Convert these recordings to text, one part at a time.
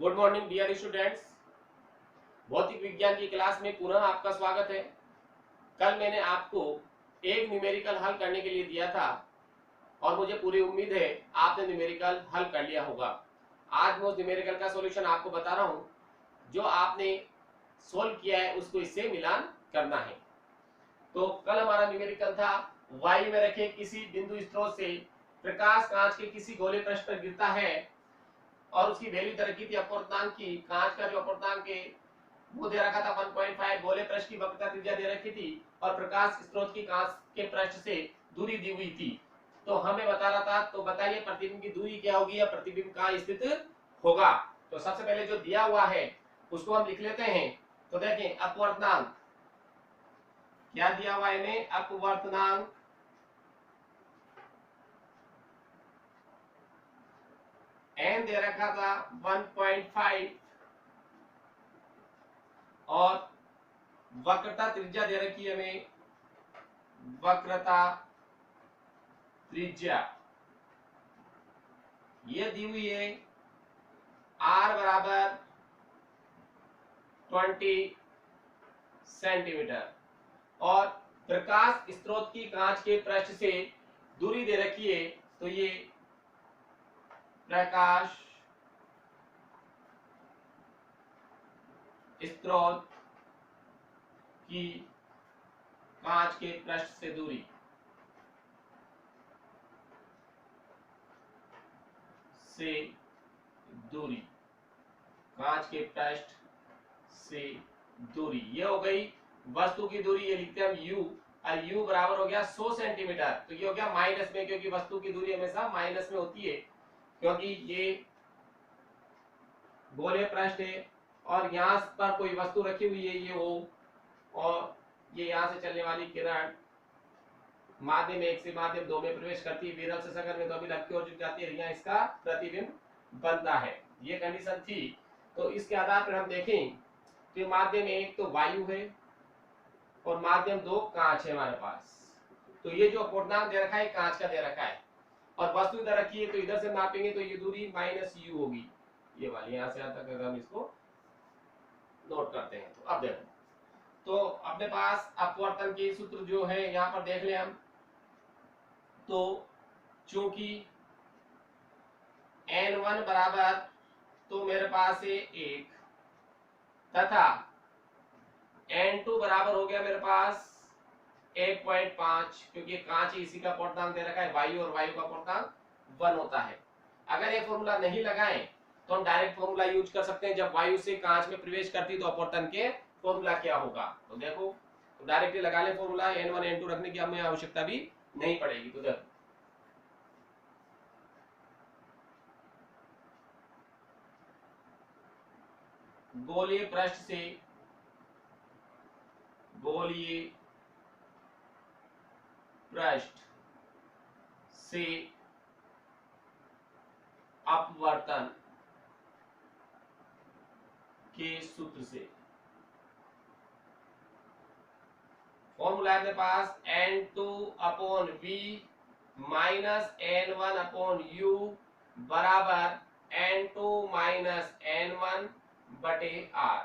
Good morning dear students. भौतिक विज्ञान की क्लास में पुनः आपका स्वागत है। कल मैंने आपको एक न्यूमेरिकल हल करने के लिए दिया था और मुझे पूरी उम्मीद है आपने न्यूमेरिकल हल कर लिया होगा। आज मैं उस न्यूमेरिकल का सॉल्यूशन आपको बता रहा हूं। जो आपने सोल्व किया है उसको इससे मिलान करना है। तो कल हमारा न्यूमेरिकल था, वायु में रखे किसी बिंदु स्रोत से प्रकाश कांच के किसी गोले पृष्ठ पर गिरता है और उसकी वैल्यू दे रखी थी अपवर्तनांक की। कांच का जो अपवर्तनांक है वो दे रखा था 1.5, गोले पृष्ठ की वक्रता त्रिज्या दे रखी थी और प्रकाश स्रोत की कांच के पृष्ठ से दूरी दी हुई थी। तो हमें बता रहा था, तो बताइए प्रतिबिंब की दूरी क्या होगी या प्रतिबिंब कहाँ स्थित होगा। तो सबसे पहले जो दिया हुआ है उसको हम लिख लेते हैं। तो देखें अपवर्तनांक क्या दिया हुआ है, इन्हें अपवर्तनांक n दे रखा था 1.5 और वक्रता त्रिज्या दे रखी है हमें, वक्रता त्रिज्या ये दी हुई है r बराबर 20 सेंटीमीटर और प्रकाश स्रोत की कांच के पृष्ठ से दूरी दे रखी है। तो ये प्रकाश स्रोत की कांच के पृष्ठ से दूरी कांच के पृष्ठ से दूरी ये हो गई वस्तु की दूरी। ये लिखते हैं हम u और u बराबर हो गया 100 सेंटीमीटर। तो ये हो गया माइनस में, क्योंकि वस्तु की दूरी हमेशा माइनस में होती है, क्योंकि ये गोले पृष्ठ है और यहाँ पर कोई वस्तु रखी हुई है ये O, और ये यहाँ से चलने वाली किरण माध्यम 1 से माध्यम 2 में प्रवेश करती है, विरल से सघन में तो अभी लग की ओर झुक जाती है, यहाँ इसका प्रतिबिंब बनता है। ये कंडीशन थी। तो इसके आधार पर हम देखें तो माध्यम 1 तो वायु है और माध्यम 2 कांच है हमारे पास। तो ये जो अपवर्तनांक दे रखा है कांच का दे रखा है और वस्तु इधर रखी है, तो इधर से मापेंगे तो ये दूरी -u होगी, ये वाली यहाँ से यहाँ तक अगर हम इसको नोट करते हैं। तो अब देखो, तो अपने पास अपवर्तन के सूत्र जो है यहाँ पर देख ले हम। तो चूंकि n1 बराबर तो मेरे पास है 1 तथा n2 बराबर हो गया मेरे पास 1.5, क्योंकि कांच इसी का अपवर्तनांक दे रखा है वायु, और वायु का अपवर्तनांक 1 होता है। अगर ये फॉर्मूला नहीं लगाएं तो हम डायरेक्ट फॉर्मूला यूज कर सकते हैं। जब वायु से कांच में प्रवेश करती तो अपवर्तन के फॉर्मूला क्या होगा। तो देखो, तो डायरेक्टली लगा ले फॉर्मूला, n1 n2 रखने की हमें आवश्यकता भी नहीं पड़ेगी। तो देखो, गोलीय पृष्ठ से अपवर्तन के सूत्र से फॉर्मूला है पास n2/v माइनस n1/u बराबर n2 माइनस n1 बटे r।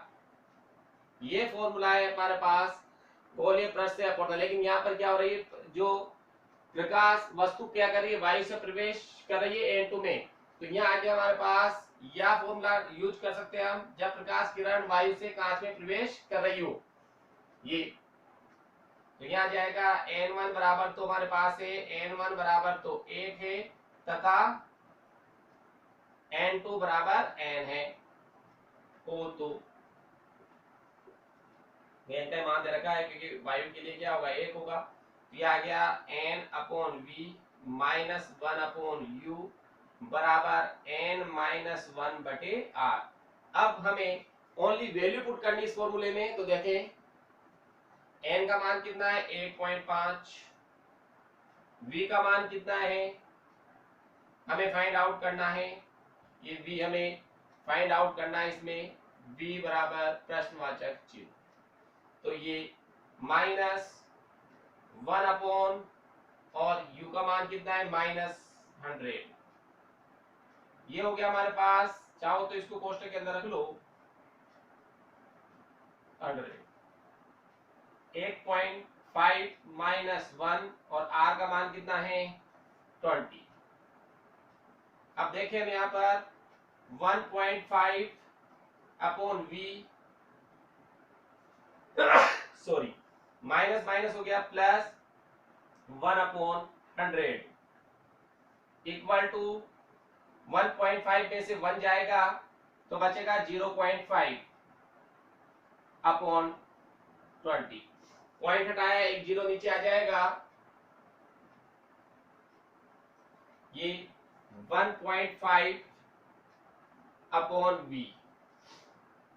ये फॉर्मूला है हमारे पास गोलीय पृष्ठ से अपवर्तन। लेकिन यहाँ पर क्या हो रही है, जो प्रकाश वस्तु क्या कर रही है, वायु से प्रवेश कर रही है n2 में। तो यहाँ आगे हमारे पास यह फॉर्मूला यूज कर सकते हैं हम, जब प्रकाश किरण वायु से कांच में प्रवेश कर रही हो। ये तो यहाँ जाएगा n1 बराबर, तो हमारे पास है n1 बराबर तो 1 है तथा n2 बराबर n है। ओ तो n का मान दे रखा है, क्योंकि वायु के लिए क्या होगा 1 होगा। तो ये आ गया n/v माइनस 1/u बराबर n-1 बटे r। अब हमें ओनली वैल्यू पुट करनी इस फॉर्मूले में। तो देखें n का मान कितना है 1.5, v का मान कितना है हमें फाइंड आउट करना है। ये v हमें फाइंड आउट करना है, इसमें v बराबर प्रश्नवाचक चिन्ह। तो ये -1 और u का मान कितना है -100। ये हो गया हमारे पास चाहो तो इसको कोष्टक के अंदर रख लो 100। 8.5 माइनस 1 और r का मान कितना है 20। अब देखें हम यहाँ पर 1.5 upon v, sorry minus minus हो गया प्लस 1 अपॉन 100 इक्वल टू 1.5 में से 1 जाएगा तो बचेगा 0.5 अपॉन 20। पॉइंट हटाया, एक जीरो नीचे आ जाएगा, ये 1.5 अपॉन v।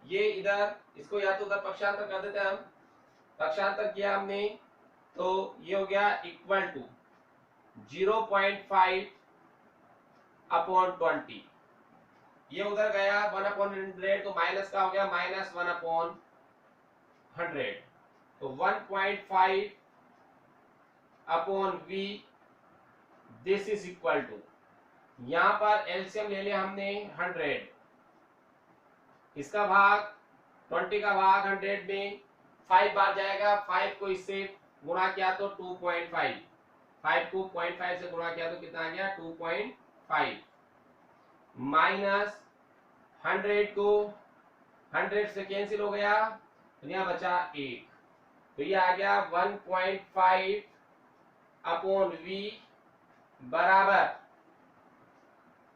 ये इधर इसको या तो उधर पक्षांतर कर देते हैं हम, पक्षांतर किया हमने तो ये हो गया इक्वल टू 0.5 अपॉन 20। ये उधर गया 1 अपॉन 100 तो माइनस का हो गया माइनस 1 अपॉन 100। तो 1.5 upon v this is equal to, यहां पर एलसीएम ले लिया हमने 100, इसका भाग 20 का भाग 100 में 5 बार जाएगा, 5 को इससे गुणा किया तो 2.5, 5 को 0.5 से गुणा किया तो कितना आ गया 2.5 माइनस 100 को 100 से कैंसिल हो गया तो यहाँ बचा 1, तो ये आ गया 1.5 अपॉन v बराबर,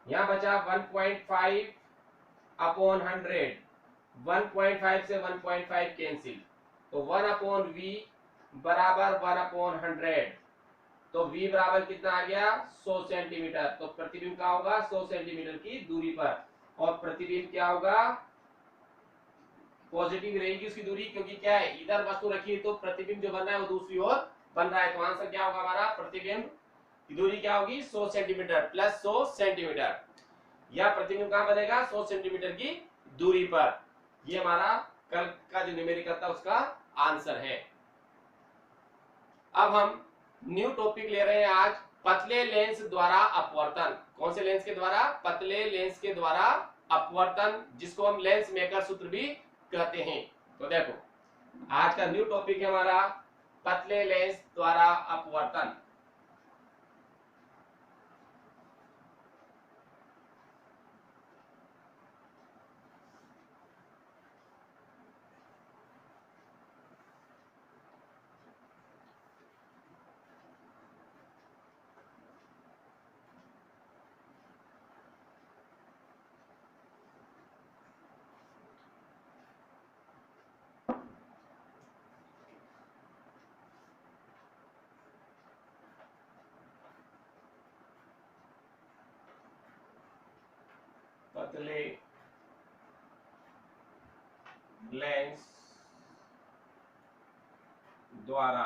यहाँ बचा 1.5 अपॉन 100, 1.5 से 1.5 कैंसिल तो 1 अपॉन v बराबर 1 अपॉन 100, तो v बराबर कितना आ गया 100 सेंटीमीटर। तो प्रतिबिंब क्या होगा 100 सेंटीमीटर की दूरी पर, और प्रतिबिंब क्या होगा पॉजिटिव रहेगी उसकी दूरी, क्योंकि क्या है इधर वस्तु रखी है तो प्रतिबिंब जो बन रहा है वो दूसरी ओर बन रहा है। तो आंसर क्या होगा हमारा, प्रतिबिंब की दूरी क्या होगी 100 सेंटीमीटर प्लस 100 सेंटीमीटर, या प्रतिबिंब कहां बनेगा 100 सेंटीमीटर की दूरी पर। ये हमारा कल का जो न्यूमेरिकल था उसका आंसर है। अब हम न्यू टॉपिक ले रहे हैं आज, पतले लेंस द्वारा अपवर्तन। कौन से लेंस के द्वारा, पतले लेंस के द्वारा अपवर्तन, जिसको हम लेंस मेकर सूत्र भी कहते हैं। तो देखो आज का न्यू टॉपिक है हमारा पतले लेंस द्वारा अपवर्तन। पतले लेंस द्वारा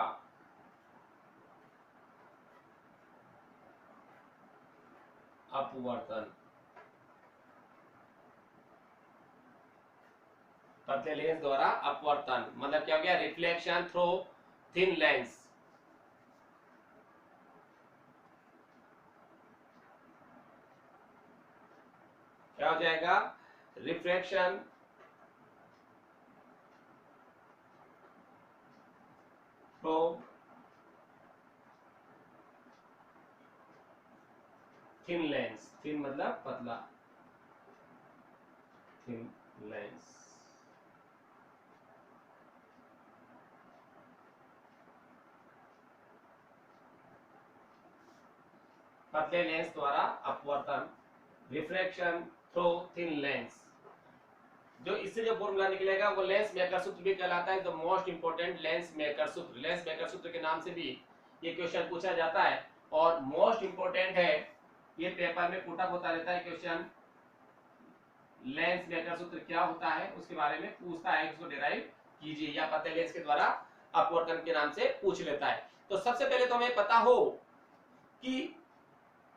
अपवर्तन। पतले लेंस द्वारा अपवर्तन मतलब क्या हो गया, रिफ्लेक्शन थ्रू थिन लेंस। क्या हो जाएगा, refraction through thin lens, thin मतलब पतला, थिन लेंस। पतले लेंस द्वारा अपवर्तन, रिफ्रैक्शन थ्रू थिन लेंस। जो इससे जो फॉर्मूला निकलेगा वो लेंस मेकर सूत्र भी कहलाता है, the most important lens maker सूत्र। लेंस मेकर सूत्र के नाम से भी ये क्वेश्चन पूछा जाता है और मोस्ट इंपोर्टेंट है, ये पेपर में पुटअप होता रहता है क्वेश्चन। लेंस मेकर सूत्र क्या होता है उसके बारे में पूछता है, उसको डिराइव कीजिए, या पतले लेंस के द्वारा अपवर्तन के नाम से पूछ लेता है। तो सबसे पहले तो हमें पता हो कि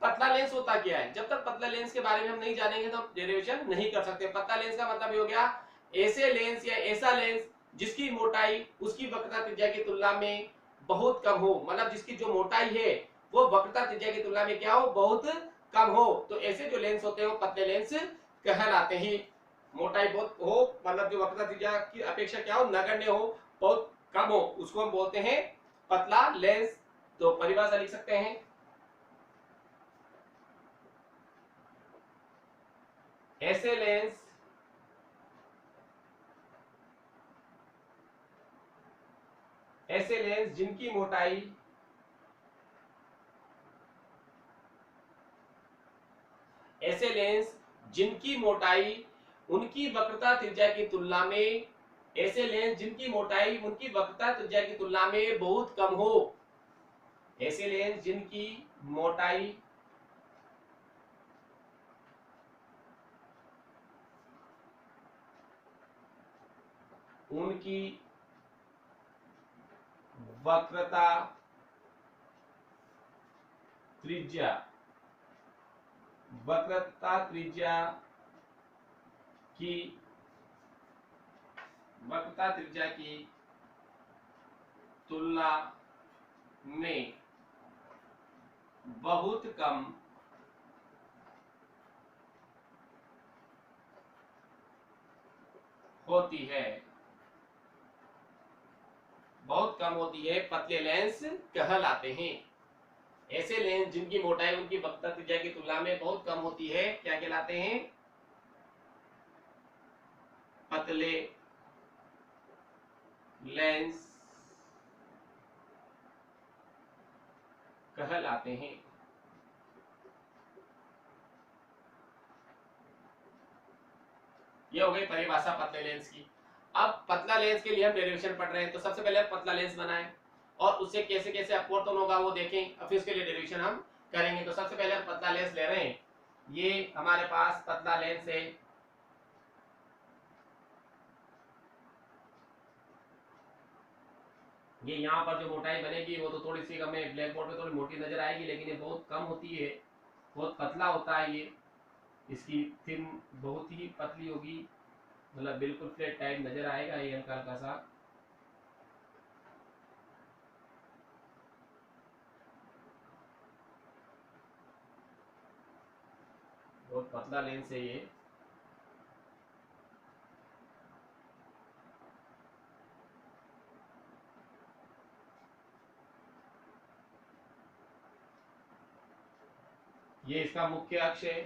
पतला लेंस होता क्या है। जब तक पतला लेंस के बारे में हम नहीं जानेंगे तो हम डेरिवेशन नहीं कर सकते। पतला लेंस का मतलब ये हो गया ऐसे लेंस या ऐसा लेंस जिसकी मोटाई उसकी वक्रता त्रिज्या की तुलना में बहुत कम हो, मतलब जिसकी जो मोटाई है वो वक्रता त्रिज्या की तुलना में क्या हो, बहुत कम हो। तो ऐसे जो लेंस होते हैं वो पतले लेंस कहलाते हैं। मोटाई बहुत हो, मतलब जो वक्रता त्रिज्या की अपेक्षा क्या हो, नगण्य हो, बहुत कम हो, उसको हम बोलते हैं पतला लेंस। तो परिभाषा लिख सकते हैं, ऐसे लेंस जिनकी मोटाई उनकी वक्रता त्रिज्या की तुलना में, ऐसे लेंस जिनकी मोटाई उनकी वक्रता त्रिज्या की तुलना में बहुत कम हो, ऐसे लेंस जिनकी मोटाई उनकी वक्रता त्रिज्या की तुलना में बहुत कम होती है, पतले लेंस कहलाते हैं। ऐसे लेंस जिनकी मोटाई उनकी वक्रता त्रिज्या की तुलना में बहुत कम होती है क्या कहलाते हैं, पतले लेंस कहलाते हैं। ये हो गई परिभाषा पतले लेंस की। अब पतला लेंस के लिए हम डेरिवेशन पढ़ रहे हैं, तो सबसे पहले पतला लेंस बनाएं और उससे कैसे कैसे अपवर्तन होगा वो देखें, और फिर उसके लिए डेरिवेशन हम करेंगे। तो सबसे पहले हम पतला लेंस ले रहे हैं, ये हमारे पास पतला लेंस है, ये यहाँ पर जो मोटाई बनेगी वो तो थोड़ी सी हमें ब्लैक बोर्ड पे थोड़ी मोटी नजर आएगी, लेकिन ये बहुत कम होती है, बहुत पतला होता है ये, इसकी थिन बहुत ही पतली होगी, मतलब बिल्कुल फ्लैट टाइप नजर आएगा ये हल्का हल्का सा। बहुत पतला लेंस है ये। ये इसका मुख्य अक्ष है,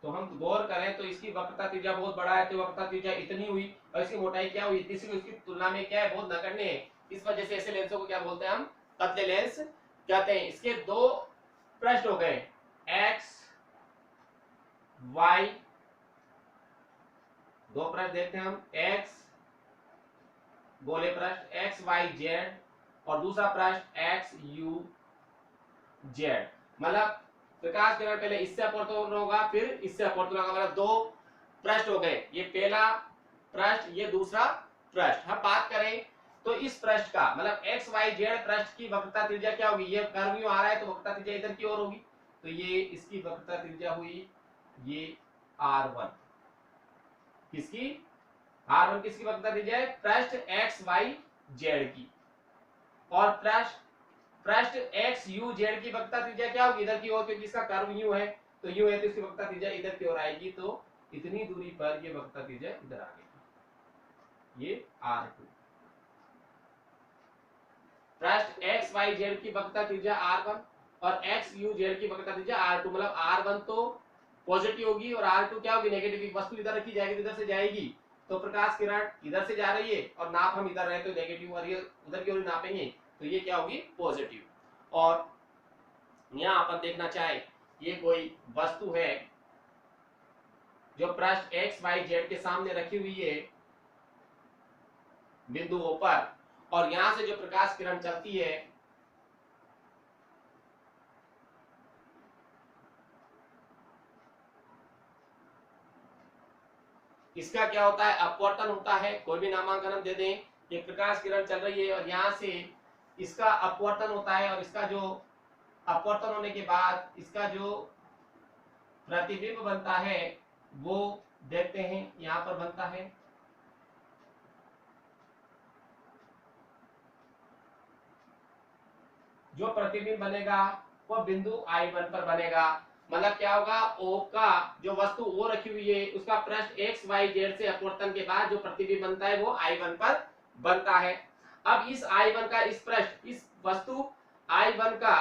तो हम गौर करें तो इसकी वक्रता त्रिज्या बहुत बड़ा है, तो वक्रता त्रिज्या इतनी हुई और इसकी मोटाई क्या हुई, इतनी सी, इसकी तुलना में क्या है, बहुत नगण्य है। इस वजह से ऐसे लेंसों को क्या बोलते हैं हम, पतले लेंस कहते हैं। इसके दो पृष्ठ हो गए, एक्स वाई, दो पृष्ठ देखते हैं हम, एक्स गोले पृष्ठ एक्स वाई जेड, और दूसरा पृष्ठ एक्स यू जेड। मतलब प्रकाश किरण पहले इससे अपवर्तन होगा, फिर इससे अपवर्तन होगा, मतलब दो पृष्ठ हो गए, ये पहला पृष्ठ, ये दूसरा पृष्ठ। हम बात करें तो इस पृष्ठ का मतलब एक्स वाई जेड पृष्ठ की वक्रता त्रिज्या क्या होगी, ये कर्व यूं आ रहा है तो वक्रता त्रिज्या इधर की ओर होगी, तो ये इसकी वक्रता त्रिज्या हुई ये R1। किसकी, R1 किसकी वक्रता त्रिज्या है, पृष्ठ एक्स वाई जेड की। और पृष्ठ एक्स यू जेड की वक्रता त्रिज्या क्या होगी, इधर की ओर, क्योंकि इसका कर्व यू है, तो यू है तो इसकी वक्रता त्रिज्या इधर की ओर आएगी, तो इतनी दूरी पर ये वक्रता त्रिज्या इधर आ गई, ये R2। पृष्ठ एक्स वाई जेड की वक्रता त्रिज्या R1 और एक्स यू जेड की वक्रता त्रिज्या R2, मतलब R1 तो पॉजिटिव होगी और R2 क्या होगी, नेगेटिव। वस्तु इधर रखी जाएगी तो इधर से जाएगी, तो प्रकाश किरण इधर से जा रही है और नाप हम इधर रहे तो नेगेटिव, और ये उधर की ओर नापेंगे तो ये क्या होगी, पॉजिटिव। और यहाँ अपन देखना चाहे ये कोई वस्तु है जो पृष्ठ एक्स वाई जेड के सामने रखी हुई है बिंदुओं पर, और यहां से जो प्रकाश किरण चलती है इसका क्या होता है, अपवर्तन होता है। कोई भी नामांकन हम दे दें, ये प्रकाश किरण चल रही है और यहां से इसका अपवर्तन होता है, और इसका जो अपवर्तन होने के बाद इसका जो प्रतिबिंब बनता है वो देखते हैं, यहां पर बनता है जो प्रतिबिंब बनेगा वो बिंदु I1 पर बनेगा। मतलब क्या होगा, O का जो वस्तु O रखी हुई है उसका पृष्ठ x y z से अपवर्तन के बाद जो प्रतिबिंब बनता है वो I1 पर बनता है। अब इस I1 का इस पृष्ठ, इस वस्तु I1 का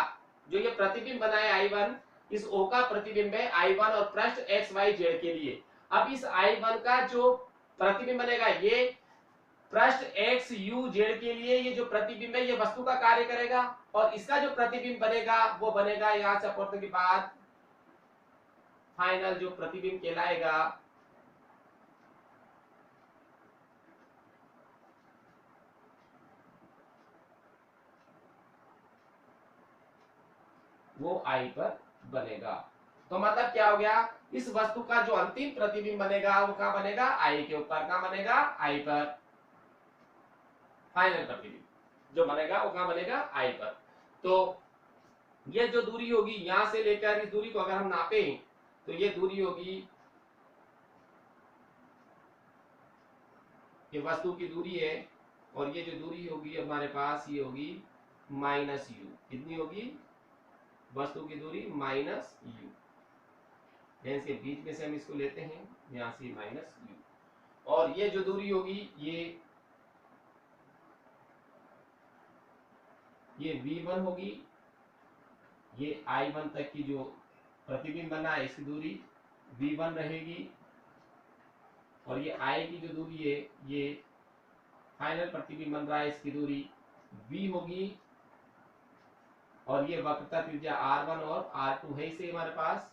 जो ये प्रतिबिंब बना है I1, इस O का प्रतिबिंब है I1 और पृष्ठ x y z के लिए। अब इस I1 का जो प्रतिबिंब बनेगा ये पृष्ठ x u z के लिए, ये जो प्रतिबिंब है ये वस्तु का कार्य करेगा, और इसका जो प्रतिबिंब बनेगा वो बनेगा यहां से अपवर्तन के बाद फाइनल जो प्रतिबिंब कहलाएगा वो I पर बनेगा। तो मतलब क्या हो गया, इस वस्तु का जो अंतिम प्रतिबिंब बनेगा वो कहां बनेगा, I के ऊपर। कहां बनेगा, I पर। फाइनल प्रतिबिंब जो बनेगा वो कहां बनेगा, I पर। तो ये जो दूरी होगी यहां से लेकर इस दूरी को अगर हम नापे तो ये दूरी होगी, ये वस्तु की दूरी है, और ये जो दूरी होगी हमारे पास ये होगी माइनस यू। कितनी होगी, वस्तु की दूरी माइनस यू, इसके बीच में से हम इसको लेते हैं यहां से माइनस यू। और ये जो दूरी होगी ये V1 होगी, ये I1 तक की जो प्रतिबिंब बना है इसकी दूरी V1 रहेगी, और ये I की जो दूरी है ये फाइनल प्रतिबिंब बन रहा है इसकी दूरी V होगी, और ये वक्रता त्रिज्या R1 और R2 है इसे हमारे पास।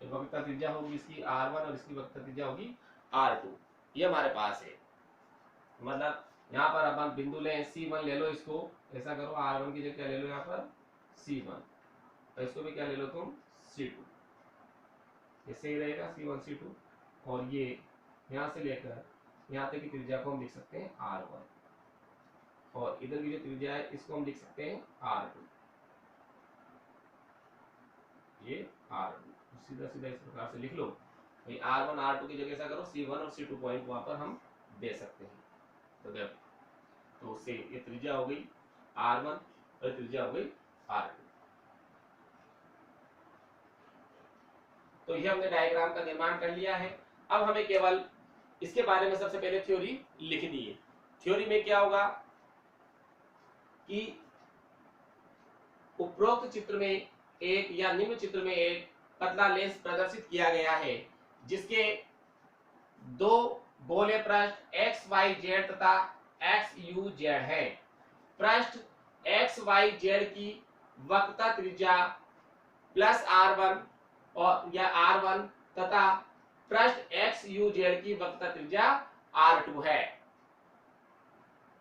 वक्रता त्रिज्या होगी इसकी R1 और इसकी वक्रता त्रिज्या होगी R2, ये हमारे पास है। मतलब यहाँ पर अब हम बिंदु लें C1 ले लो, इसको ऐसा करो R1 की जगह क्या ले लो यहाँ पर C1, और इसको भी क्या ले लो तुम C2, इससे ही रहेगा C1 C2। और ये यहाँ से लेकर यहाँ तक की त्रिज्या को हम लिख सकते हैं R1, और इधर की जो त्रिज्या है इसको हम लिख सकते हैं R2, ये R2 सीधा सीधा इस प्रकार से लिख लो। R1 R2 की जगह ऐसा करो C1 और C2 पॉइंट वहां पर हम दे सकते हैं। तो देखो, तो उससे ये त्रिज्या हो गई R1 और त्रिज्या हो गई R2। तो ये हमने डायग्राम का निर्माण कर लिया है। अब हमें केवल इसके बारे में सबसे पहले थ्योरी लिखनी है। थ्योरी में क्या होगा कि उपरोक्त चित्र में एक या निम्न चित्र में एक पतला लेंस प्रदर्शित किया गया है जिसके दो गोले पृष्ठ x y z तथा x u z है। पृष्ठ x y z की वक्रता त्रिज्या प्लस R1 और या R1 तथा पृष्ठ x u z की वक्रता त्रिज्या R2 है।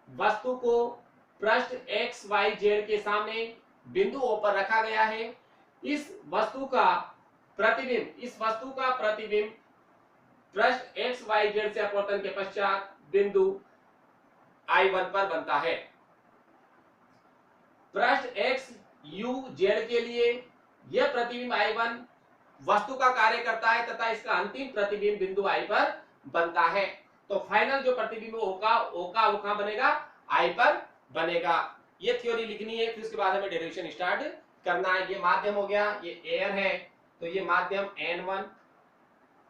वस्तु को पृष्ठ x y z के सामने बिंदु O पर रखा गया है। इस वस्तु का प्रतिबिंब पृष्ठ x y z से अपवर्तन के पश्चात बिंदु I1 पर बनता है। पृष्ठ x u z के लिए यह प्रतिबिंब I1 वस्तु का कार्य करता है तथा इसका अंतिम प्रतिबिंब बिंदु I पर बनता है। तो फाइनल जो प्रतिबिंब वो कहां बनेगा, I पर बनेगा। ये थ्योरी लिखनी है, फिर उसके बाद हमें डेरिवेशन स्टार्ट करना है। ये माध्यम हो गया, ये एयर है, तो ये माध्यम N1,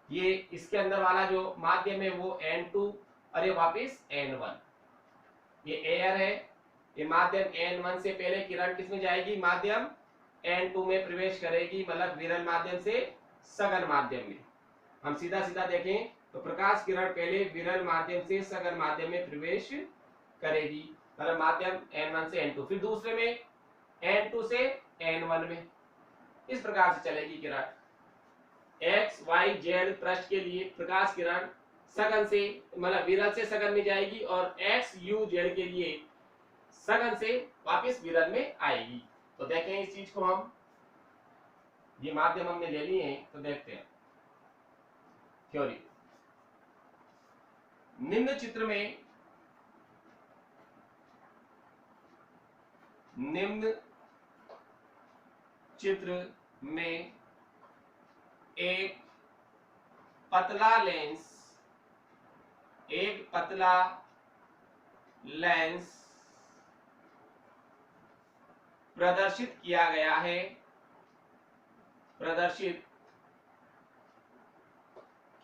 ये इसके अंदर वाला जो माध्यम है वो N2, और ये वापिस N1। ये एयर है, ये माध्यम N1 से पहले किरण किसमें जाएगी, माध्यम N2 में प्रवेश करेगी, मतलब विरल माध्यम से सघन माध्यम में। हम सीधा सीधा देखें तो प्रकाश किरण पहले विरल माध्यम से सघन माध्यम में प्रवेश करेगी, मतलब माध्यम N1 से N2, फिर दूसरे में N2 से N1 में, इस प्रकार से चलेगी किरण। x y z पृष्ठ के लिए प्रकाश किरण सघन से मतलब विरल से सघन में जाएगी, और x u z के लिए सघन से वापस विरल में आएगी। तो देखें इस चीज को हम, ये माध्यम हमने ले लिए हैं, तो देखते हैं थ्योरी। निम्न चित्र में एक पतला लेंस प्रदर्शित किया गया है, प्रदर्शित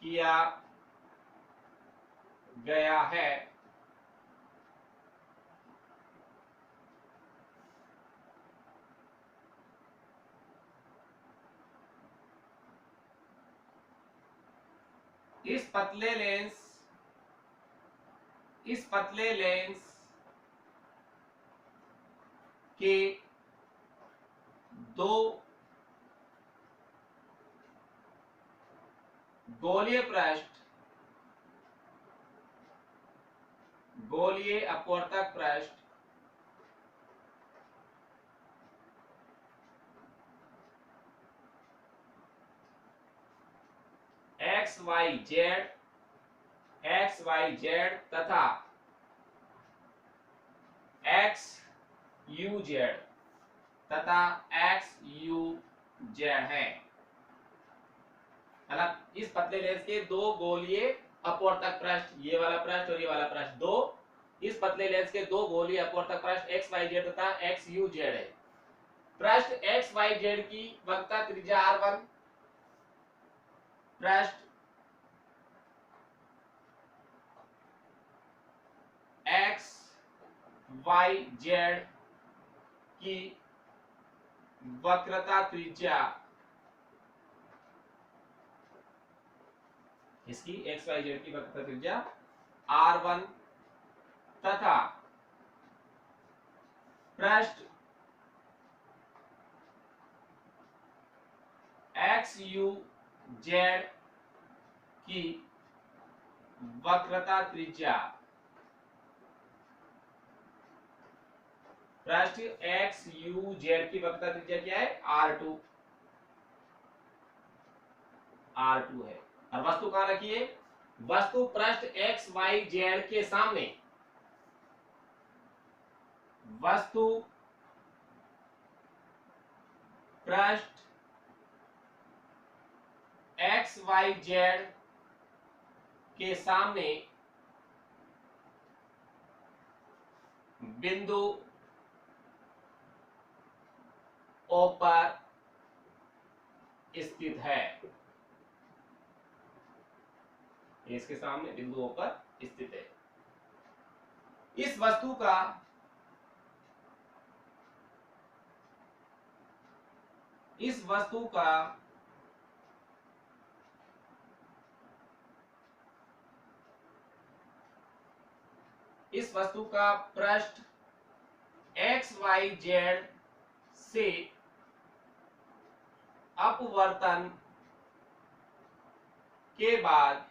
किया गया है। इस पतले लेंस के दो गोलीय पृष्ठ, गोलीय अपवर्तक पृष्ठ एक्स वाई जेड तथा एक्स यू जेड है। मतलब इस पतले लेंस के दो गोलीय अपवर्तक पृष्ठ, ये वाला पृष्ठ और ये वाला पृष्ठ, दो इस पतले लेंस के दो गोलीय अपवर्तक पृष्ठ एक्स वाई जेड तथा एक्स यू जेड है। पृष्ठ एक्स वाई जेड की वक्रता त्रिज्या r1, पृष्ठ एक्स वाई जेड की वक्रता त्रिज्या, इसकी एक्स वाई जेड की वक्रता त्रिज्या r1 तथा पृष्ठ एक्स यू जेड की वक्रता त्रिज्या, पृष्ठ एक्स यू जेड की वक्रता त्रिज्या क्या है, r2 है। और वस्तु कहां रखी है, वस्तु पृष्ठ एक्स वाई जेड के सामने, वस्तु पृष्ठ एक्स वाई जेड के सामने बिंदु O पर स्थित है, इसके सामने बिंदु O पर स्थित है। इस वस्तु का पृष्ठ एक्स वाई जेड से अपवर्तन के बाद,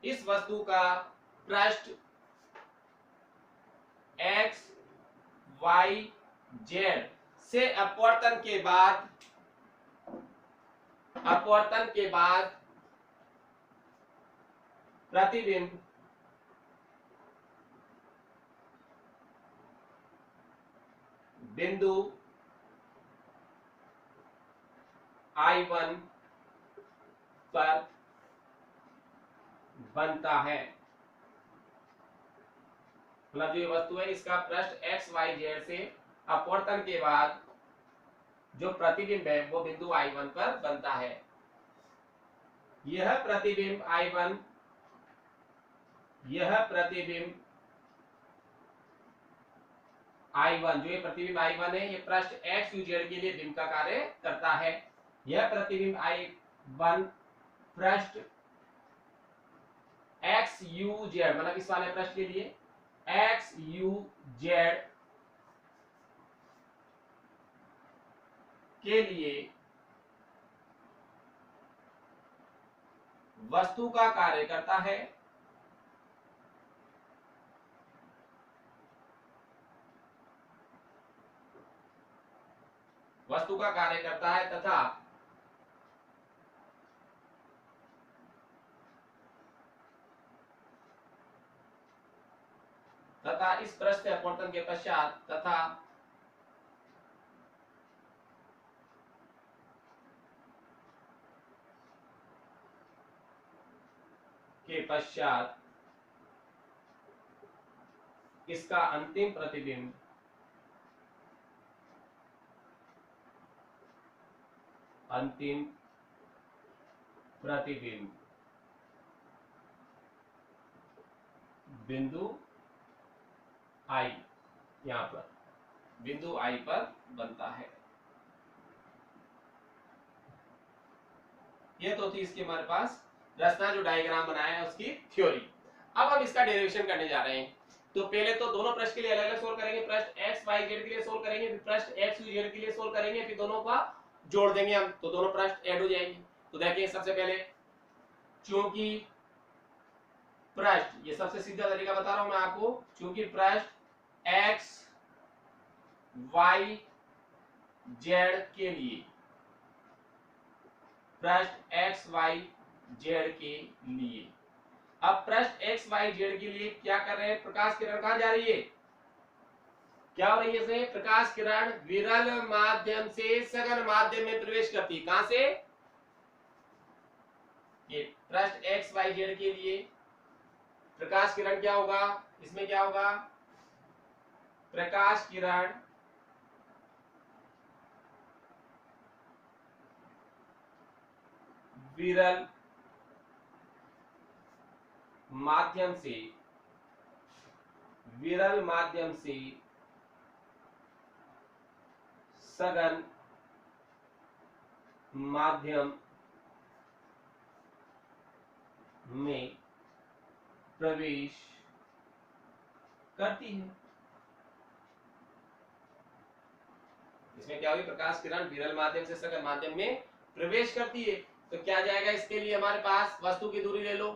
इस वस्तु का पृष्ठ एक्स वाई जेड से अपवर्तन के बाद प्रतिबिंब बिंदु I1 पर बनता है। मतलब जो ये वस्तु है, इसका पृष्ठ एक्स वाई जेड से अपवर्तन के बाद जो प्रतिबिंब है वो बिंदु I1 पर बनता है। यह प्रतिबिंब I1 जो ये प्रतिबिंब I1 है, ये पृष्ठ एक्स यू जेड के लिए बिंब का कार्य करता है। यह प्रतिबिंब I1 पृष्ठ एक्स यू जेड, मतलब इस वाले पृष्ठ के लिए एक्स यू जेड के लिए वस्तु का कार्य करता है। वस्तु का कार्य करता है तथा इस पृष्ठ अपवर्तन के पश्चात इसका अंतिम प्रतिबिंब अंतिम प्रतिबिंब बिंदु आई, यहां पर बिंदु आई पर बनता है। ये तो थी इसकी हमारे पास रचना, जो डायग्राम बनाया है उसकी थ्योरी। अब हम इसका डेरिवेशन करने जा रहे हैं। तो पहले तो दोनों पृष्ठ के लिए अलग अलग सोल्व करेंगे। पृष्ठ एक्स वाई जेड के लिए सोल्व करेंगे, फिर पृष्ठ एक्स यू जेड के लिए सोल्व करेंगे, फिर दोनों का जोड़ देंगे हम, तो दोनों पृष्ठ ऐड हो जाएंगे। तो देखिए सबसे पहले, चूंकि पृष्ठ, ये सबसे सीधा तरीका बता रहा हूं मैं आपको, चूंकि पृष्ठ एक्स वाई जेड के लिए, पृष्ठ एक्स वाई जेड के लिए, अब पृष्ठ एक्स वाई जेड के लिए क्या कर रहे हैं, प्रकाश किरण कहां जा रही है, क्या हो रही है इसे, प्रकाश किरण विरल माध्यम से सघन माध्यम में प्रवेश करती है। कहां से, ये पृष्ठ एक्स वाई जेड के लिए प्रकाश किरण क्या होगा, इसमें क्या होगा, प्रकाश किरण विरल माध्यम से, विरल माध्यम से सघन माध्यम में प्रवेश करती है। इसमें क्या होगी, प्रकाश किरण विरल माध्यम से सघन माध्यम में प्रवेश करती है। तो क्या जाएगा, इसके लिए हमारे पास वस्तु की दूरी ले लो,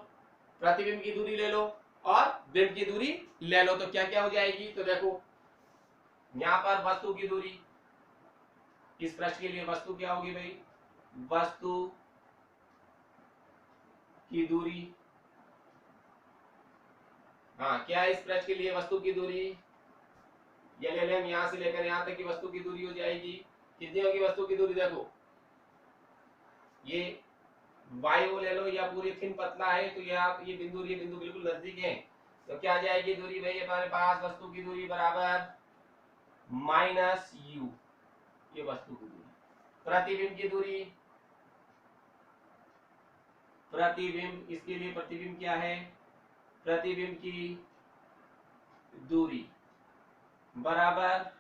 प्रतिबिंब की दूरी ले लो और बिंब की दूरी ले लो, तो क्या क्या हो जाएगी, तो देखो यहां पर वस्तु की दूरी, इस पृष्ठ के लिए वस्तु क्या होगी भाई, वस्तु की दूरी, हाँ क्या है इस पृष्ठ के लिए वस्तु की दूरी, ये ले लें, यहां से लेकर यहां तक की वस्तु की दूरी हो जाएगी, कितनी होगी वस्तु की दूरी, देखो ये वायु ले लो, या पूरी थिन पतला है, तो ये बिंदु बिल्कुल नजदीक है, तो क्या जाएगी दूरी भाई हमारे पास, वस्तु की दूरी बराबर माइनस यू, ये वस्तु की दूरी। प्रतिबिंब की दूरी, प्रतिबिंब, इसके लिए प्रतिबिंब क्या है, प्रतिबिंब की दूरी बराबर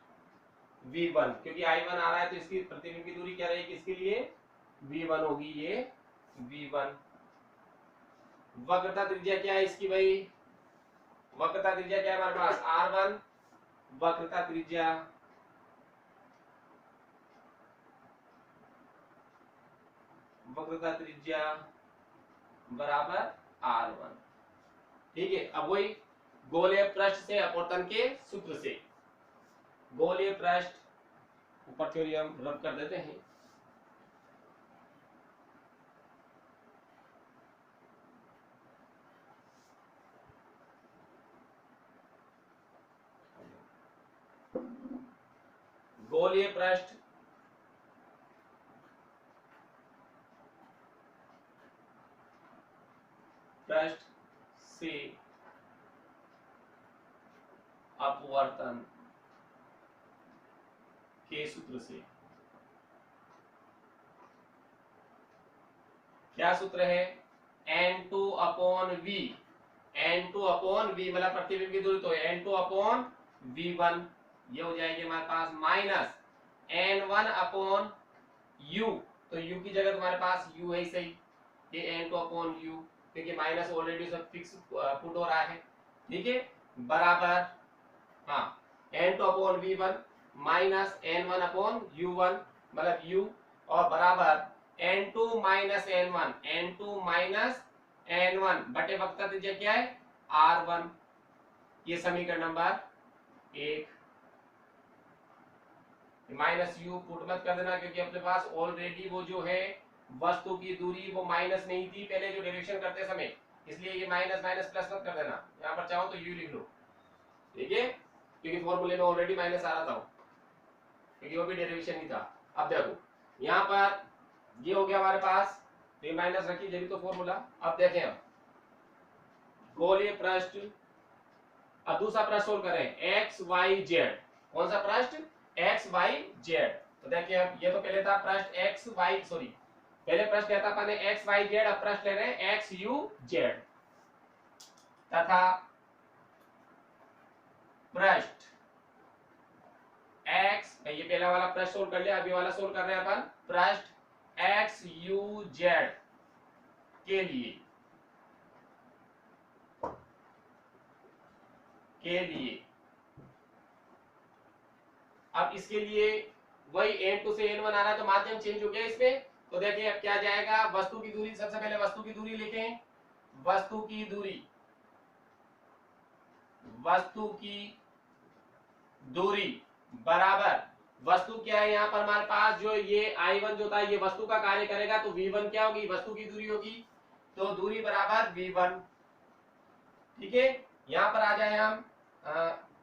v1, क्योंकि i1 आ रहा है तो इसकी प्रतिबिंब की दूरी क्या रहेगी, इसके लिए v1 होगी, ये v1। वक्रता त्रिज्या क्या है इसकी भाई, वक्रता त्रिज्या क्या है हमारे पास r1, वक्रता त्रिज्या बराबर r1। ठीक है, अब वही गोलीय पृष्ठ से अपवर्तन के सूत्र से, गोलीय पृष्ठ ऊपर थ्योरी हम रब कर देते हैं, गोलीय पृष्ठ से अपवर्तन के सूत्र से, क्या सूत्र है, n2 upon v, n2 upon v मतलब प्रतिबिंब की दूरी, तो n2 अपॉन v1, ये हो जाएगी हमारे पास माइनस n1 अपॉन u, तो u की जगह तुम्हारे पास u है सही, ये n2 अपॉन u, क्योंकि माइनस ऑलरेडी सब फिक्स पुट हो रहा है, ठीक है, बराबर हाँ n2 upon v1 minus n1 upon u1 मतलब u, और बराबर n2 minus n1, n2 minus n1 बटे वक्रता त्रिज्या क्या है r1, ये समीकरण नंबर 1। माइनस u पुट मत कर देना, क्योंकि अपने पास ऑलरेडी वो जो है वस्तु की दूरी वो माइनस नहीं थी पहले जो डेरिवेशन करते समय, इसलिए ये माइनस माइनस प्लस मत कर देना, यहाँ पर चाहो तो u लिख लो, ठीक है, क्योंकि फॉर्मूले में ऑलरेडी माइनस आ रहा था, क्योंकि वो भी डेरिवेशन ही था। अब देखो यहाँ पर ये हो गया हमारे पास, तो ये माइनस रखी जब तो फॉर्मूला। अब देखें हम गोलीय पृष्ठ, अब दूसरा पृष्ठ सोल्व करें, एक्स वाई जेड, कौन सा पृष्ठ, एक्स वाई जेड, तो देखिए अब ये तो पहले था पृष्ठ एक्स वाई, सॉरी पहले पृष्ठ लिया था अपन ने एक्स वाई जेड, अब पृष्ठ ले रहे हैं एक्स यू जेड तथा पृष्ठ एक्स, ये पहला वाला पृष्ठ सोल्व कर लिया, अभी वाला सोल्व कर रहे हैं अपन पृष्ठ एक्स यू जेड के लिए अब इसके लिए वही n2 से n1 आ रहा है तो माध्यम चेंज हो गया इसमें। तो देखिए अब क्या जाएगा, वस्तु की दूरी, सबसे पहले वस्तु की दूरी लिखें, वस्तु की दूरी बराबर, वस्तु क्या है यहाँ पर हमारे पास, जो ये I1 जो था ये वस्तु का कार्य करेगा तो V1 क्या होगी, वस्तु की दूरी होगी, तो दूरी बराबर V1। ठीक है, यहाँ पर आ जाए हम,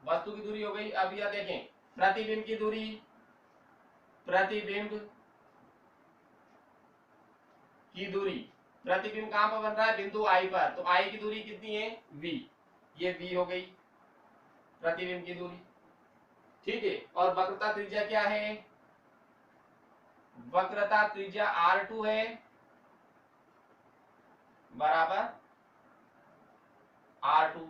वस्तु की दूरी हो गई। अब यह देखें प्रतिबिंब की दूरी, प्रतिबिंब कहां पर बन रहा है, बिंदु I पर, तो I की दूरी कितनी है V, ये V हो गई प्रतिबिंब की दूरी। ठीक है, और वक्रता त्रिज्या क्या है, वक्रता त्रिज्या R2 है बराबर R2,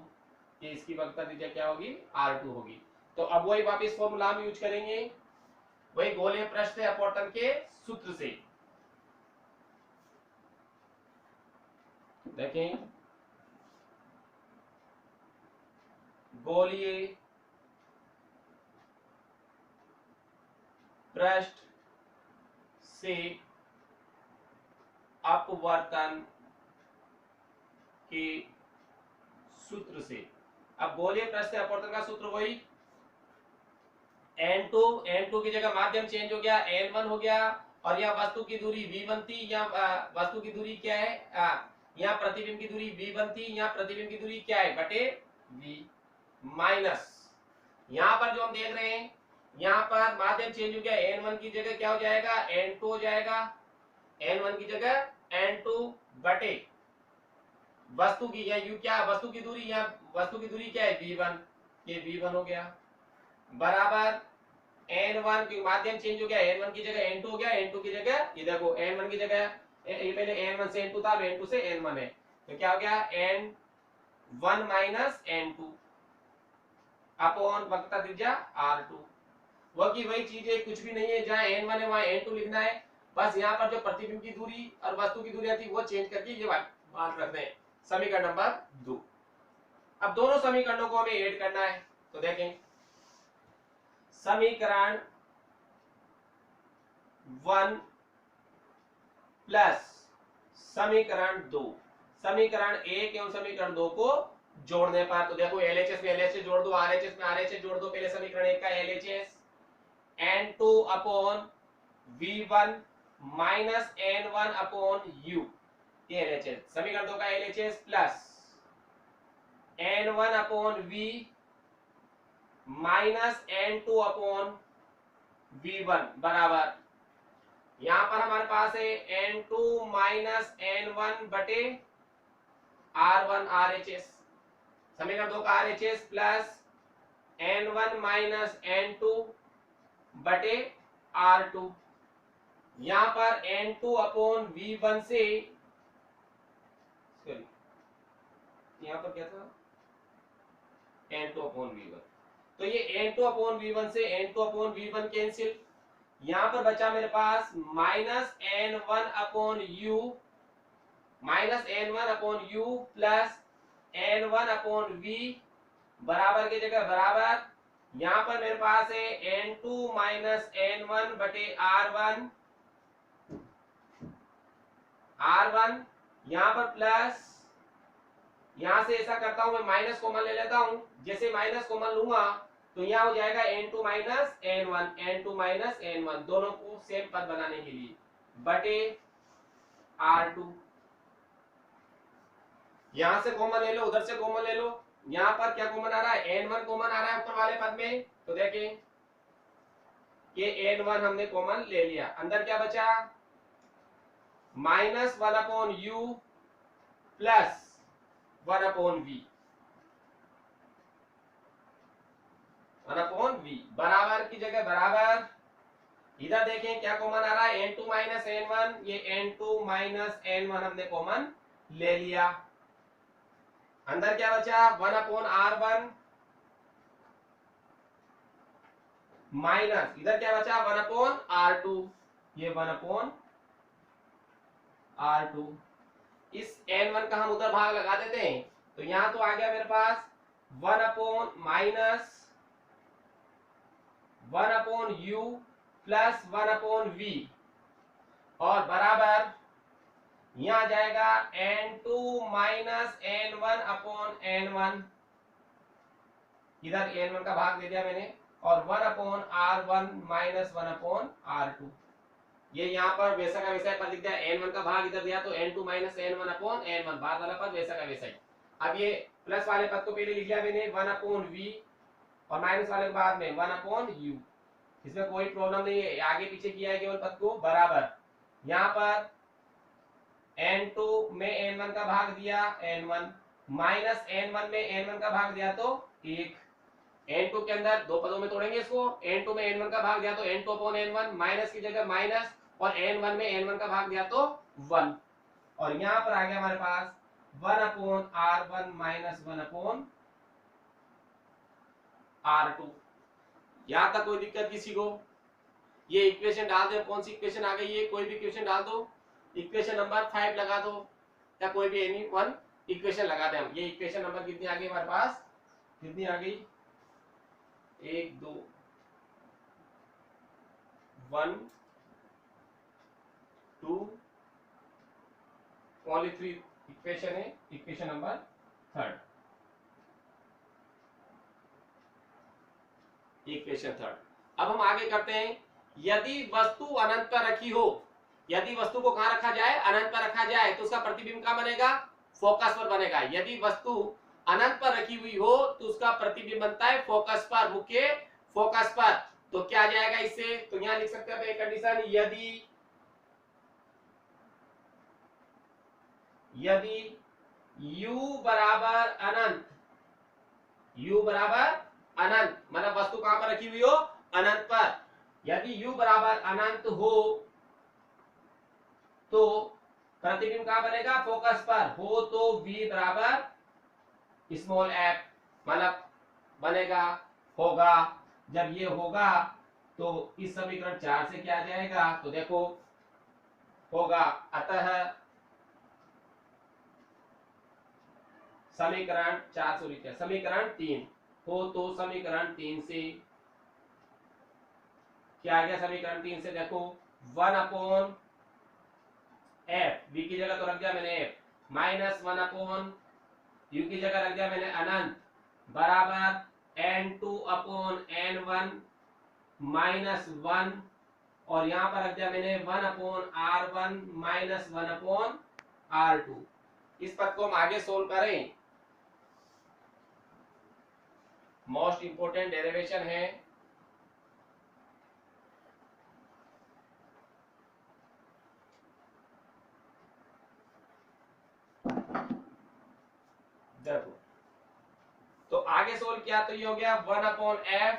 ये इसकी वक्रता त्रिज्या क्या होगी, R2 होगी। तो अब वही वापस फॉर्मूला हम यूज करेंगे, वही गोलीय पृष्ठ से अपवर्तन के सूत्र से। देखें गोलीय पृष्ठ से अपवर्तन के सूत्र से, अब गोलीय पृष्ठ से अपवर्तन का सूत्र वही n2 की जगह माध्यम चेंज हो गया, n1 हो गया, और यह वस्तु की दूरी v1 थी, यहाँ वस्तु की दूरी क्या है, यहाँ प्रतिबिंब की दूरी v1 थी, यहाँ प्रतिबिंब की दूरी क्या है बटे v, माइनस यहाँ पर जो हम देख रहे हैं यहाँ पर माध्यम चेंज हो गया, n1 की जगह क्या हो जाएगा, n2 हो जाएगा, n1 की जगह n2 बटे वस्तु की, या u क्या, वस्तु की दूरी, यहाँ वस्तु की दूरी क्या है v1, ये v1 हो गया बराबर n1 की माध्यम चेंज हो गया, n1 की जगह n2 हो गया, n2 की जगह ये देखो n1 की जगह ये पहले n1 से n2 था, अब n2 से n1 है, तो क्या हो गया n1 माइनस n2 अपॉन वक्रता त्रिज्या R2। वह की वही चीज है, कुछ भी नहीं है, जहां n1 है वहां n2 लिखना है, बस यहाँ पर जो प्रतिबिंब की दूरी और वस्तु की दूरी आती है वो चेंज करके ये मान रख दें। समीकरण नंबर 2। अब दोनों समीकरणों को हमें ऐड करना है, तो देखें समीकरण 1 प्लस समीकरण 2, समीकरण 1 एवं समीकरण 2 को जोड़ने पर, तो देखो LHS में LHS जोड़ दो, RHS में RHS जोड़ दो, पहले समीकरण 1 का LHS n2 upon v1 minus n1 upon u, ये LHS, समीकरण 2 का LHS plus n1 upon v minus n2 upon v1 बराबर, यहां पर हमारे पास है n2 माइनस n1 बटे r1 RHS, समीकरण 2 का RHS plus n1 minus n2 बटे r2, यहां पर n2 अपॉन v1 से, सॉरी यहां पर क्या था n2 अपॉन v1, तो ये n2 अपॉन v1 से n2 अपॉन v1 कैंसिल, यहां पर बचा मेरे पास minus n1 upon u, minus n1 upon u plus n1 upon v बराबर की जगह बराबर, यहां पर मेरे पास है n2 माइनस n1 बटे r1, यहां पर प्लस, यहां से ऐसा करता हूं मैं माइनस कॉमन ले लेता हूं, जैसे माइनस कॉमन लूंगा तो यहां हो जाएगा n2 minus n1, n2 minus n1 दोनों को सेम पद बनाने के लिए बटे r2, यहां से कॉमन ले लो, उधर से कॉमन ले लो, यहां पर क्या कॉमन आ रहा है, n1 कॉमन आ रहा है ऊपर वाले पद में, तो देखें ये n1 हमने कॉमन ले लिया, अंदर क्या बचा minus 1 upon u plus 1 upon v, 1 upon v बराबर की जगह बराबर, इधर देखें क्या कॉमन आ रहा है, n2 माइनस n1, ये n2 माइनस n1 हमने कॉमन ले लिया। अंदर क्या बचा, 1/r1 माइनस इधर क्या बचा 1/r2, ये 1/r2। इस n1 का हम उधर भाग लगा देते हैं, तो यहां तो आ गया मेरे पास 1/u प्लस 1/v और बराबर यहां जाएगा n2 माइनस n1/n1, इधर n1 का भाग दे दिया मैंने, और 1/r1 माइनस 1/r2। ये यहाँ पर वैसा का वैसा पर लिख दिया, n1 का भाग इधर दिया तो n2 माइनस n1/n1, बाद वाला पद वैसा का वैसा ही। अब ये प्लस वाले पद को पहले लिख लिया मैंने 1/v और माइनस वाले के बाद में 1/u। इसमें कोई प्रॉब्लम नहीं है, आगे पीछे किया है केवल पद को, बराबर यहाँ पर n2 में n1 का भाग दिया n1 माइनस n1 में n1 का भाग दिया तो 1। n2 के अंदर दो पदों में तोड़ेंगे इसको, n2 में n1 का भाग दिया तो n2/n1, माइनस की जगह माइनस, और n1 में n1 का भाग दिया तो 1, और यहां पर आ गया हमारे पास 1/r1 माइनस 1/r2। यहां तक कोई दिक्कत किसी को? ये इक्वेशन डाल दे, कौन सी इक्वेशन आ गई है, कोई भी इक्वेशन डाल दो, इक्वेशन नंबर 5 लगा दो, या कोई भी एनी वन इक्वेशन लगा दे हम। ये इक्वेशन नंबर कितनी आ गई हमारे पास, कितनी आ गई, 1 2 1 2 ओनली 3 इक्वेशन है, इक्वेशन नंबर 3, इक्वेशन 3। अब हम आगे करते हैं, यदि वस्तु अनंत पर रखी हो, यदि वस्तु को कहां रखा जाए, अनंत पर रखा जाए, तो उसका प्रतिबिंब कहां बनेगा, फोकस पर बनेगा। यदि वस्तु अनंत पर रखी हुई हो तो उसका प्रतिबिंब बनता है फोकस पर, मुख्य फोकस पर। तो क्या जाएगा इससे, तो यहां लिख सकते हैं कंडीशन, यदि u बराबर अनंत, u बराबर अनंत मतलब वस्तु कहां पर रखी हुई हो, अनंत पर, यदि u बराबर अनंत हो तो प्रतिबिंब कहां बनेगा, फोकस पर हो, तो v बराबर स्मॉल f मतलब बनेगा, होगा। जब ये होगा तो इस समीकरण 4 से क्या आ जाएगा, तो देखो होगा, अतः समीकरण 4 से लिखा, समीकरण 3 हो, तो समीकरण 3 से क्या आ गया, समीकरण 3 से देखो 1/f, v की जगह तो रख दिया मैंने f, माइनस 1/u की जगह रख दिया मैंने अनंत, बराबर n2/n1 माइनस 1, और यहां पर रख दिया मैंने 1/r1 माइनस 1/r2। इस पद को हम आगे सोल्व करें, मोस्ट इंपोर्टेंट डेरिवेशन है। देखो तो आगे सोल्व किया तो ये हो गया 1/f,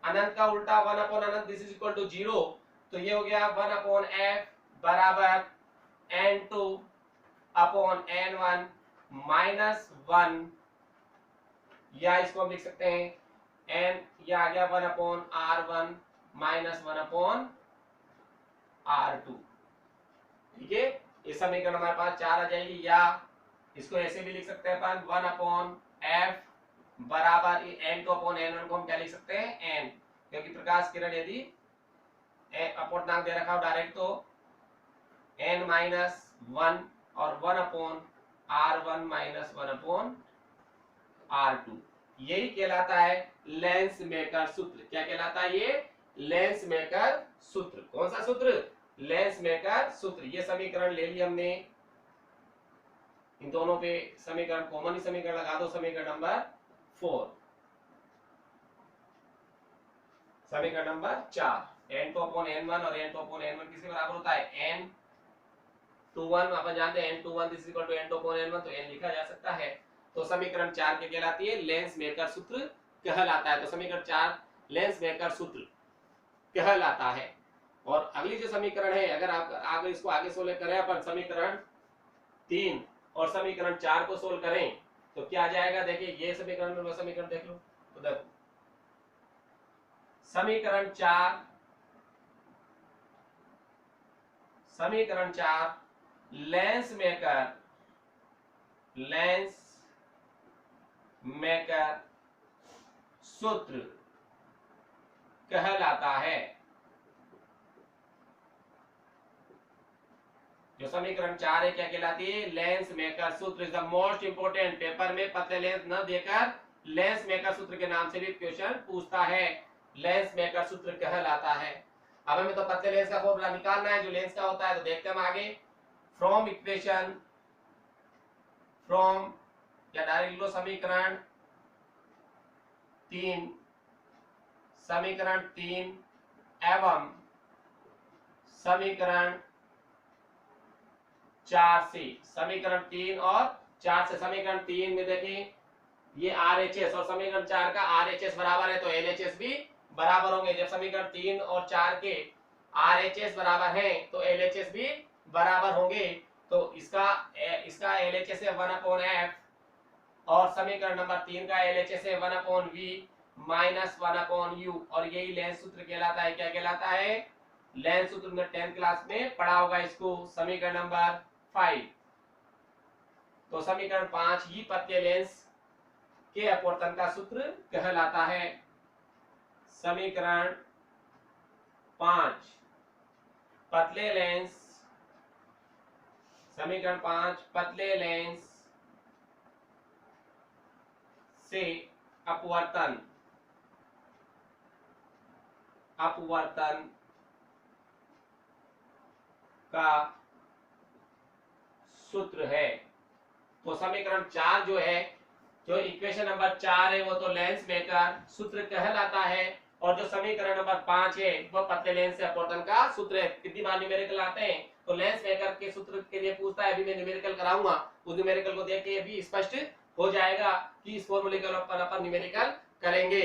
अनंत का उल्टा 1/अनंत, दिस इज इक्वल टू 0, तो ये हो गया 1/f बराबर n2/n1 माइनस 1, या इसको हम लिख सकते हैं n, ये आ गया 1/r1 माइनस 1/r2। ठीक है, इस समीकरण हमारे पास 4 आ जाएगी, या इसको ऐसे भी लिख सकते हैं अपन 1/f बराबर n2/n1 को हम क्या लिख सकते हैं n, क्योंकि प्रकाश किरण यदि अपूर्णांक दे रखा हो डायरेक्ट तो n माइनस 1 और 1/r1 माइनस 1/r2, यही कहलाता है लेंस मेकर सूत्र। क्या कहलाता है ये, लेंस मेकर सूत्र। कौन सा सूत्र, लेंस मेकर सूत्र। ये समीकरण ले लिया हमने, इन दोनों पे समीकरण कॉमन ही समीकरण लगा दो, समीकरण नंबर 4, समीकरण नंबर 4, n2/n1 और n2/n1 किसके बराबर होता है, n21, अपन जानते हैं n21 this equal to n2/n1, तो n लिखा जा सकता है। तो समीकरण 4 के कहलाती है लेंस मेकर सूत्र कहलाता है। तो समीकरण 4 लेंस मेकर सूत्र कहलाता है। और अगली जो समीकरण है, अगर आप आगे इसको आगे सोल्व करें अपन समीकरण 3 और समीकरण 4 को सोल्व करें तो क्या आ जाएगा। देखिए ये समीकरण में समीकरण देख लो तो देखो समीकरण 4 लेंस मेकर सूत्र कहलाता है। जो समीकरण 4 है क्या कहलाती है, लेंस मेकर सूत्र is the most important. Paper में पतले लेंस न देकर लेंस मेकर सूत्र के नाम से भी क्वेश्चन पूछता है, लेंस मेकर सूत्र कहलाता है। अब हमें तो पतले लेंस का फॉर्मूला निकालना है जो लेंस का होता है, तो देखते हैं हम आगे। फ्रॉम या डायरेक्ट लो समीकरण 3 एवं समीकरण 4 से, समीकरण 3 और 4 से। समीकरण 3 में देखिए ये RHS और समीकरण 4 का RHS बराबर है तो LHS भी बराबर होंगे। जब समीकरण 3 और 4 के RHS बराबर है तो LHS भी बराबर होंगे। तो इसका LHS है 1/f और समीकरण नंबर 3 का LHS है 1/v माइनस 1/u और यही लेंस सूत्र कहलाता है। क्या कहलाता है, लेंस सूत्र में 10th क्लास में पढ़ा होगा इसको, समीकरण नंबर 5। तो समीकरण 5 ही पतले लेंस के अपवर्तन का सूत्र कहलाता है। समीकरण 5 पतले लेंस, समीकरण 5 पतले लेंस से अपवर्तन का सूत्र है। तो समीकरण 4 जो है, जो इक्वेशन नंबर 4 है वो तो लेंस मेकर सूत्र कहलाता है और जो समीकरण नंबर 5 है वो पतले लेंस से अपवर्तन का सूत्र है। कितनी बार न्यूमेरिकल आते हैं तो लेंस मेकर के सूत्र के लिए पूछता है। अभी मैं न्यूमेरिकल कराऊंगा, उस न्यूमेरिकल को देख के अभी स्पष्ट हो जाएगा कि इस फॉर्मूले का अपन न्यूमेरिकल करेंगे।